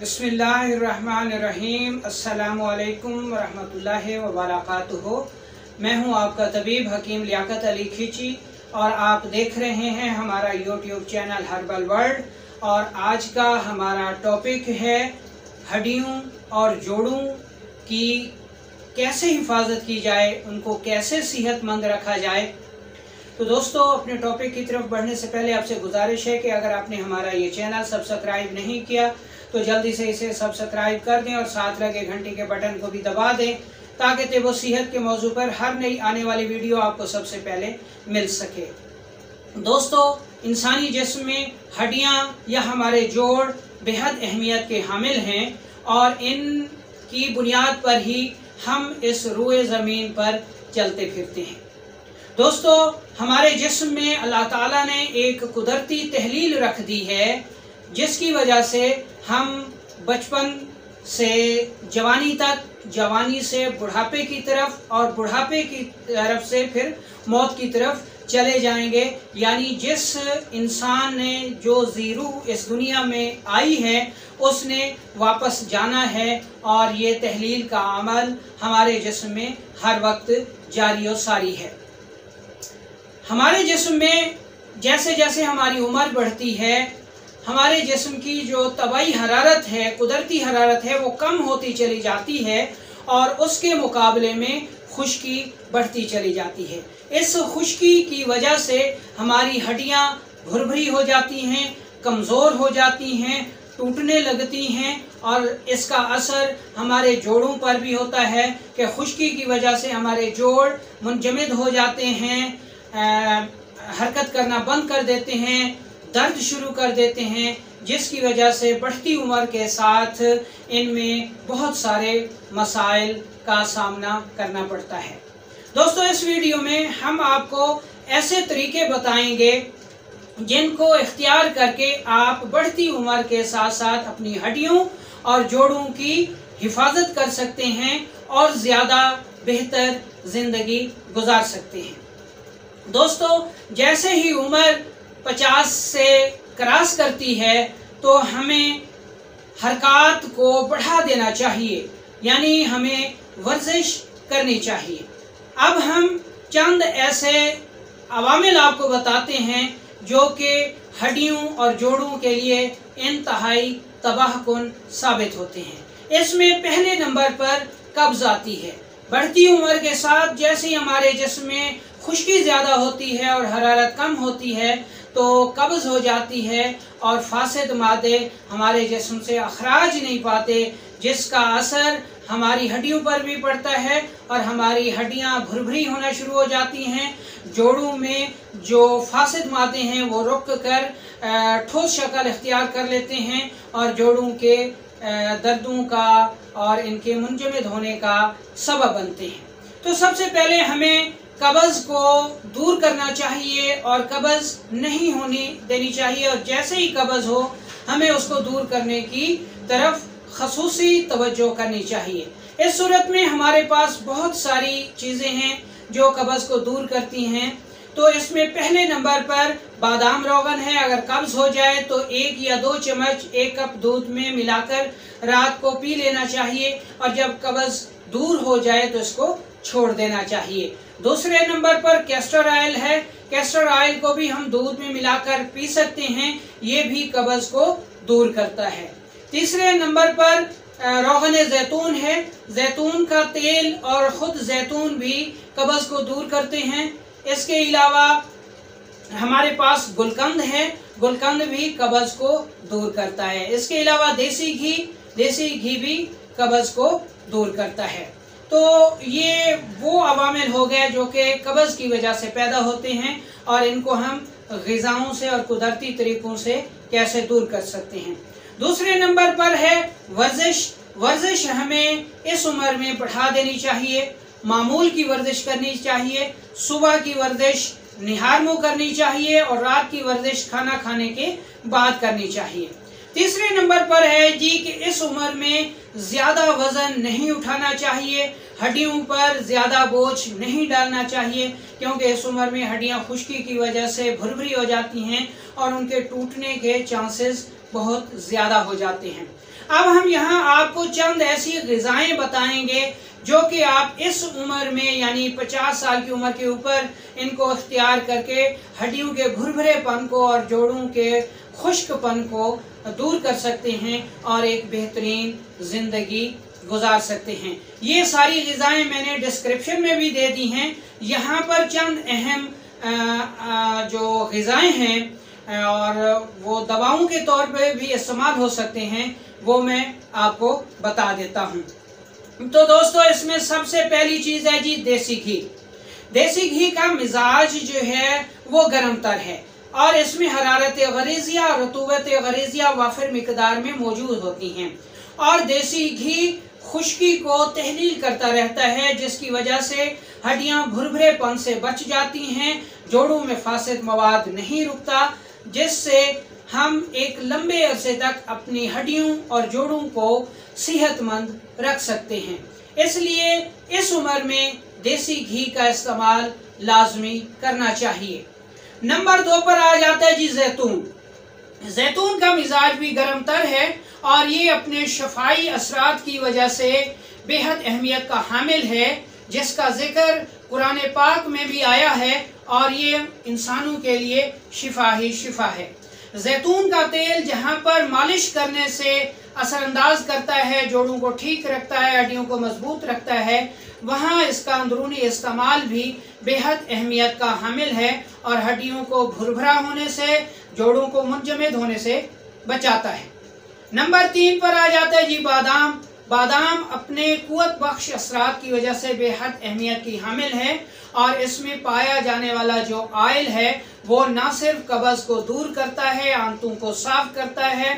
बिस्मिल्लाहिर्रहमानिर्रहीम। अस्सलामुअलैकुम वरहमतुल्लाहि वबरकातुहू। मैं हूं आपका तबीब हकीम लियाकत अली खींची और आप देख रहे हैं हमारा यूट्यूब चैनल हर्बल वर्ल्ड। और आज का हमारा टॉपिक है हड्डियों और जोड़ों की कैसे हिफाजत की जाए, उनको कैसे सेहतमंद रखा जाए। तो दोस्तों, अपने टॉपिक की तरफ बढ़ने से पहले आपसे गुजारिश है कि अगर आपने हमारा ये चैनल सब्सक्राइब नहीं किया तो जल्दी से इसे सब्सक्राइब कर दें और साथ लगे घंटी के बटन को भी दबा दें ताकि वो सेहत के मौजू पर हर नई आने वाली वीडियो आपको सबसे पहले मिल सके। दोस्तों, इंसानी जिस्म में हड्डियां या हमारे जोड़ बेहद अहमियत के हामिल हैं और इनकी बुनियाद पर ही हम इस रूए ज़मीन पर चलते फिरते हैं। दोस्तों, हमारे जिस्म में अल्लाह ताला ने एक कुदरती तहलील रख दी है जिसकी वजह से हम बचपन से जवानी तक, जवानी से बुढ़ापे की तरफ और बुढ़ापे की तरफ से फिर मौत की तरफ चले जाएंगे। यानी जिस इंसान ने जो ज़ीरू इस दुनिया में आई है उसने वापस जाना है और ये तहलील का अमल हमारे जिस्म में हर वक्त जारी और सारी है। हमारे जिस्म में जैसे जैसे हमारी उम्र बढ़ती है हमारे जिस्म की जो तबाई हरारत है, कुदरती हरारत है, वो कम होती चली जाती है और उसके मुकाबले में खुश्की बढ़ती चली जाती है। इस खुश्की की वजह से हमारी हड्डियां भुरभुरी हो जाती हैं, कमज़ोर हो जाती हैं, टूटने लगती हैं और इसका असर हमारे जोड़ों पर भी होता है कि खुश्की की वजह से हमारे जोड़ मुंजमद हो जाते हैं, हरकत करना बंद कर देते हैं, दर्द शुरू कर देते हैं, जिसकी वजह से बढ़ती उम्र के साथ इनमें बहुत सारे मसाइल का सामना करना पड़ता है। दोस्तों, इस वीडियो में हम आपको ऐसे तरीके बताएंगे जिनको इख्तियार करके आप बढ़ती उम्र के साथ साथ अपनी हड्डियों और जोड़ों की हिफाजत कर सकते हैं और ज़्यादा बेहतर ज़िंदगी गुजार सकते हैं। दोस्तों, जैसे ही उम्र 50 से क्रॉस करती है तो हमें हरकत को बढ़ा देना चाहिए, यानी हमें वर्जिश करनी चाहिए। अब हम चंद ऐसे अवामिल आपको बताते हैं जो कि हड्डियों और जोड़ों के लिए इंतहाई तबाहकुन साबित होते हैं। इसमें पहले नंबर पर कब्ज़ आती है। बढ़ती उम्र के साथ जैसे ही हमारे जिस्म में खुश्की ज़्यादा होती है और हरारत कम होती है तो कब्ज़ हो जाती है और फासिद मादे हमारे जिस्म से अखराज नहीं पाते, जिसका असर हमारी हड्डियों पर भी पड़ता है और हमारी हड्डियां भुरभुरी होना शुरू हो जाती हैं। जोड़ों में जो फासिद मादे हैं वो रुक कर ठोस शक्ल इख्तियार कर लेते हैं और जोड़ों के दर्दों का और इनके मुंजमद होने का सबब बनते हैं। तो सबसे पहले हमें कब्ज़ को दूर करना चाहिए और कब्ज़ नहीं होनी देनी चाहिए और जैसे ही कब्ज़ हो हमें उसको दूर करने की तरफ ख़ुसूसी तवज्जो करनी चाहिए। इस सूरत में हमारे पास बहुत सारी चीज़ें हैं जो कब्ज़ को दूर करती हैं। तो इसमें पहले नंबर पर बादाम रोगन है। अगर कब्ज़ हो जाए तो 1 या 2 चम्मच 1 कप दूध में मिलाकर रात को पी लेना चाहिए और जब कब्ज़ दूर हो जाए तो इसको छोड़ देना चाहिए। दूसरे नंबर पर कैस्टर ऑयल है। कैस्टर ऑयल को भी हम दूध में मिलाकर पी सकते हैं, ये भी कब्ज़ को दूर करता है। तीसरे नंबर पर रोगन जैतून है। जैतून का तेल और ख़ुद जैतून भी कब्ज़ को दूर करते हैं। इसके अलावा हमारे पास गुलकंद है, गुलकंद भी कब्ज़ को दूर करता है। इसके अलावा देसी घी भी कब्ज़ को दूर करता है। तो ये वो अवामिल हो गए जो कि कब्ज़ की वजह से पैदा होते हैं और इनको हम ग़िज़ाओं से और कुदरती तरीक़ों से कैसे दूर कर सकते हैं। दूसरे नंबर पर है वर्जिश। वर्जिश हमें इस उम्र में बढ़ा देनी चाहिए। मामूल की वर्जिश करनी चाहिए। सुबह की वर्जिश निहार मुँह करनी चाहिए और रात की वर्जिश खाना खाने के बाद करनी चाहिए। तीसरे नंबर पर है जी कि इस उम्र में ज़्यादा वज़न नहीं उठाना चाहिए, हड्डियों पर ज़्यादा बोझ नहीं डालना चाहिए क्योंकि इस उम्र में हड्डियां खुश्की की वजह से भुरभुरी हो जाती हैं और उनके टूटने के चांसेस बहुत ज़्यादा हो जाते हैं। अब हम यहाँ आपको चंद ऐसी ग़िज़ाएं बताएंगे जो कि आप इस उम्र में यानी 50 साल की उम्र के ऊपर इनको इख्तियार करके हड्डियों के भुरभुरेपन को और जोड़ों के खुश्कपन को दूर कर सकते हैं और एक बेहतरीन ज़िंदगी गुजार सकते हैं। ये सारी ग़िज़ाएं मैंने डिस्क्रिप्शन में भी दे दी हैं। यहाँ पर चंद अहम जो ग़िज़ाएं हैं और वो दवाओं के तौर पे भी इस्तेमाल हो सकते हैं, वो मैं आपको बता देता हूँ। तो दोस्तों, इसमें सबसे पहली चीज़ है जी देसी घी। देसी घी का मिजाज जो है वो गर्म तर है और इसमें हरारत गरीज़िया और रतूबत गरीज़िया वाफिर मिकदार में मौजूद होती हैं और देसी घी खुश्की को तहलील करता रहता है, जिसकी वजह से हड्डियां भुरभुरेपन से बच जाती हैं, जोड़ों में फासिद मवाद नहीं रुकता, जिससे हम एक लंबे अरसे तक अपनी हड्डियों और जोड़ों को सेहतमंद रख सकते हैं। इसलिए इस उम्र में देसी घी का इस्तेमाल लाजमी करना चाहिए। नंबर 2 पर आ जाता है जी जैतून। जैतून का मिजाज भी गर्म तर है और ये अपने शफाई असरात की वजह से बेहद अहमियत का हामिल है, जिसका जिक्र कुरान पाक में भी आया है और ये इंसानों के लिए शिफा ही शिफा है। जैतून का तेल जहाँ पर मालिश करने से असरअंदाज करता है, जोड़ों को ठीक रखता है, हड्डियों को मजबूत रखता है, वहाँ इसका अंदरूनी इस्तेमाल भी बेहद अहमियत का हामिल है और हड्डियों को भुरभुरा होने से, जोड़ों को मुंजमद होने से बचाता है। नंबर 3 पर आ जाता है जी बादाम। बादाम अपने कुव्वत बख्श असरात की वजह से बेहद अहमियत की हामिल है और इसमें पाया जाने वाला जो ऑयल है वो न सिर्फ कब्ज़ को दूर करता है, आंतों को साफ करता है,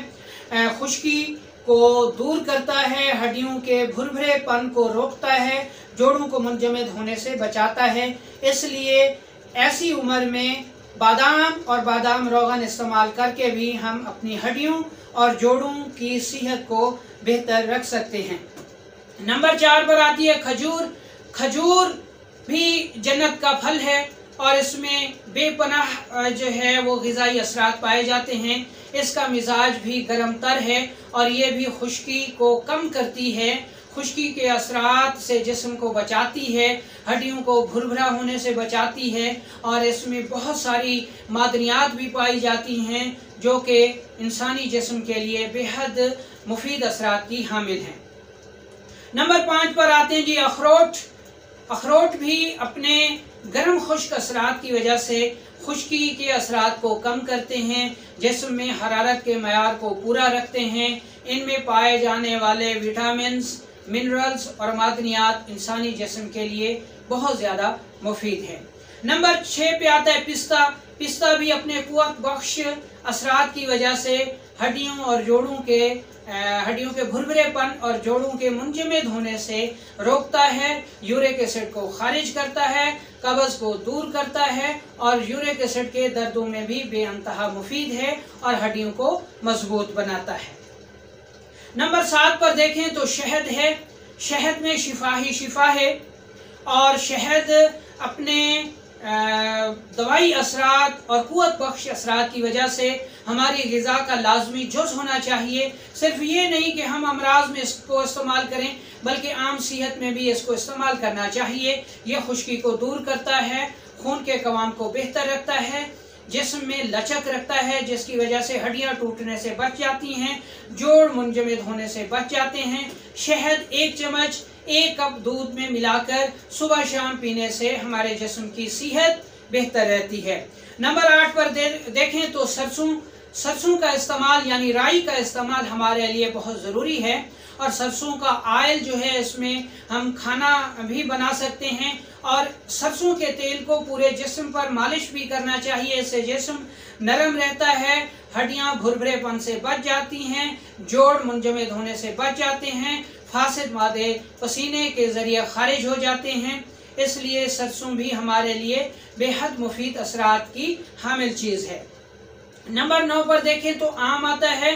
खुश्की को दूर करता है, हड्डियों के भुरभुरेपन को रोकता है, जोड़ों को मुंजमद होने से बचाता है। इसलिए ऐसी उम्र में बादाम और बादाम रोगन इस्तेमाल करके भी हम अपनी हड्डियों और जोड़ों की सेहत को बेहतर रख सकते हैं। नंबर 4 पर आती है खजूर। खजूर भी जन्नत का फल है और इसमें बेपनाह जो है वो ग़िज़ाई असरात पाए जाते हैं। इसका मिजाज भी गर्म तर है और ये भी खुश्की को कम करती है, खुश्की के असरात से जिस्म को बचाती है, हड्डियों को भुरभुरा होने से बचाती है और इसमें बहुत सारी मादनियात भी पाई जाती हैं जो कि इंसानी जिस्म के लिए बेहद मुफीद असरात की हामिल हैं। नंबर 5 पर आते हैं जी अखरोट। अखरोट भी अपने गर्म खुश्क असरात की वजह से खुश्की के असरात को कम करते हैं, जिस्म में हरारत के मयार को पूरा रखते हैं। इनमें पाए जाने वाले विटामिन्स, मिनरल्स और मादनियात इंसानी जिस्म के लिए बहुत ज़्यादा मुफीद है। नंबर 6 पे आता है पिस्ता। पिस्ता भी अपने कुव्वत बख्श असरात की वजह से हड्डियों और जोड़ों के हड्डियों के भुरभुरेपन और जोड़ों के मुंजमद होने से रोकता है, यूरिक एसिड को खारिज करता है, कब्ज़ को दूर करता है और यूरिक एसिड के दर्दों में भी बेअंतहा मुफीद है और हड्डियों को मजबूत बनाता है। नंबर 7 पर देखें तो शहद है। शहद में शिफा ही शिफा है और शहद अपने दवाई असरात और कुव्वत बख्श असरात की वजह से हमारी ग़िज़ा का लाजमी जुज़ होना चाहिए। सिर्फ ये नहीं कि हम अमराज में इसको इस्तेमाल करें, बल्कि आम सेहत में भी इसको इस्तेमाल करना चाहिए। यह खुश्की को दूर करता है, खून के कवाम को बेहतर रखता है, जिस्म में लचक रखता है, जिसकी वजह से हड्डियां टूटने से बच जाती हैं, जोड़ मुंजमद होने से बच जाते हैं। शहद 1 चम्मच 1 कप दूध में मिलाकर सुबह शाम पीने से हमारे जिस्म की सेहत बेहतर रहती है। नंबर 8 पर देखें तो सरसों का इस्तेमाल यानी राई का इस्तेमाल हमारे लिए बहुत ज़रूरी है और सरसों का आयल जो है इसमें हम खाना भी बना सकते हैं और सरसों के तेल को पूरे जिस्म पर मालिश भी करना चाहिए। इससे जिस्म नरम रहता है, हड्डियां भुरभुरेपन से बच जाती हैं, जोड़ मुंजमद होने से बच जाते हैं, फासिद मादे पसीने के ज़रिए खारिज हो जाते हैं। इसलिए सरसों भी हमारे लिए बेहद मुफीद असरात की हामिल चीज़ है। नंबर 9 पर देखें तो आम आता है।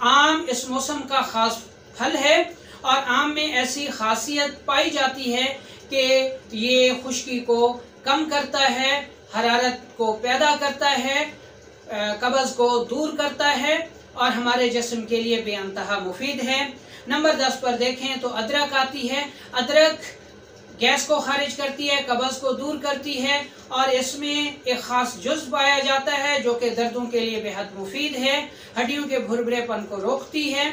आम इस मौसम का ख़ास फल है और आम में ऐसी खासियत पाई जाती है कि ये खुश्की को कम करता है, हरारत को पैदा करता है, कब्ज़ को दूर करता है और हमारे जिस्म के लिए बेअंतहा मुफीद है। नंबर 10 पर देखें तो अदरक आती है। अदरक गैस को खारिज करती है, कब्ज़ को दूर करती है और इसमें एक ख़ास जुज़ पाया जाता है जो कि दर्दों के लिए बेहद मुफीद है, हड्डियों के भुरभुरेपन को रोकती है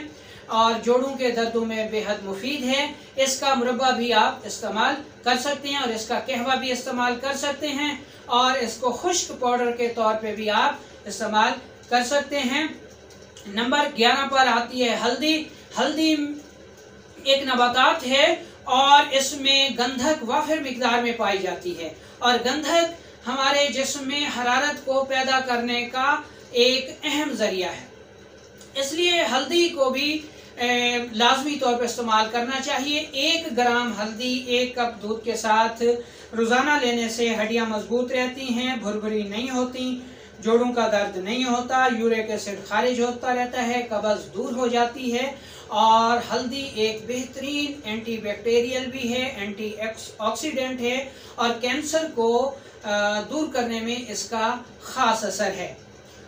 और जोड़ों के दर्दों में बेहद मुफीद है। इसका मुरब्बा भी आप इस्तेमाल कर सकते हैं और इसका कहवा भी इस्तेमाल कर सकते हैं और इसको खुश्क पाउडर के तौर पे भी आप इस्तेमाल कर सकते हैं। नंबर 11 पर आती है हल्दी। हल्दी एक नबातात है और इसमें गंधक वाफिर मिकदार में पाई जाती है और गंधक हमारे जिस्म में हरारत को पैदा करने का एक अहम जरिया है। इसलिए हल्दी को भी लाजमी तौर पर इस्तेमाल करना चाहिए। 1 ग्राम हल्दी 1 कप दूध के साथ रोज़ाना लेने से हड्डियां मजबूत रहती हैं, भुरभुरी नहीं होती, जोड़ों का दर्द नहीं होता, यूरिक एसिड खारिज होता रहता है, कब्ज़ दूर हो जाती है और हल्दी एक बेहतरीन एंटीबैक्टीरियल भी है, एंटी ऑक्सीडेंट है और कैंसर को दूर करने में इसका ख़ास असर है।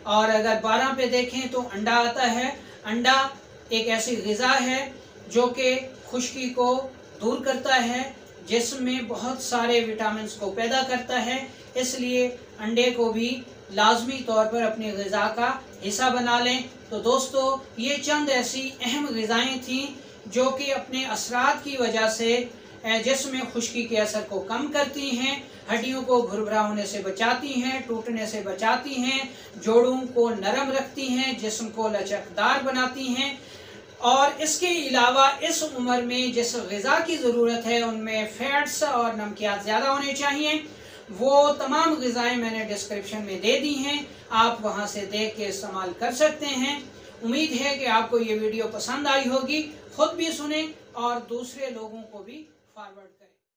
और अगर 12 पे देखें तो अंडा आता है। अंडा एक ऐसी ग़िज़ा है जो कि खुश्की को दूर करता है, जिस्म में बहुत सारे विटामिन्स को पैदा करता है, इसलिए अंडे को भी लाजमी तौर पर अपनी ग़िज़ा का हिस्सा बना लें। तो दोस्तों, ये चंद ऐसी अहम ग़िज़ाएँ थीं जो कि अपने असरात की वजह से जिस्म में खुश्की के असर को कम करती हैं, हड्डियों को भुरभुरा होने से बचाती हैं, टूटने से बचाती हैं, जोड़ों को नरम रखती हैं, जिस्म को लचकदार बनाती हैं और इसके अलावा इस उम्र में जिस ग़िज़ा की ज़रूरत है उनमें फ़ैट्स और नमकियात ज़्यादा होने चाहिए। वो तमाम ग़िज़ाएँ मैंने डिस्क्रिप्शन में दे दी हैं, आप वहाँ से देख के इस्तेमाल कर सकते हैं। उम्मीद है कि आपको ये वीडियो पसंद आई होगी। खुद भी सुने और दूसरे लोगों को भी फॉरवर्ड करें।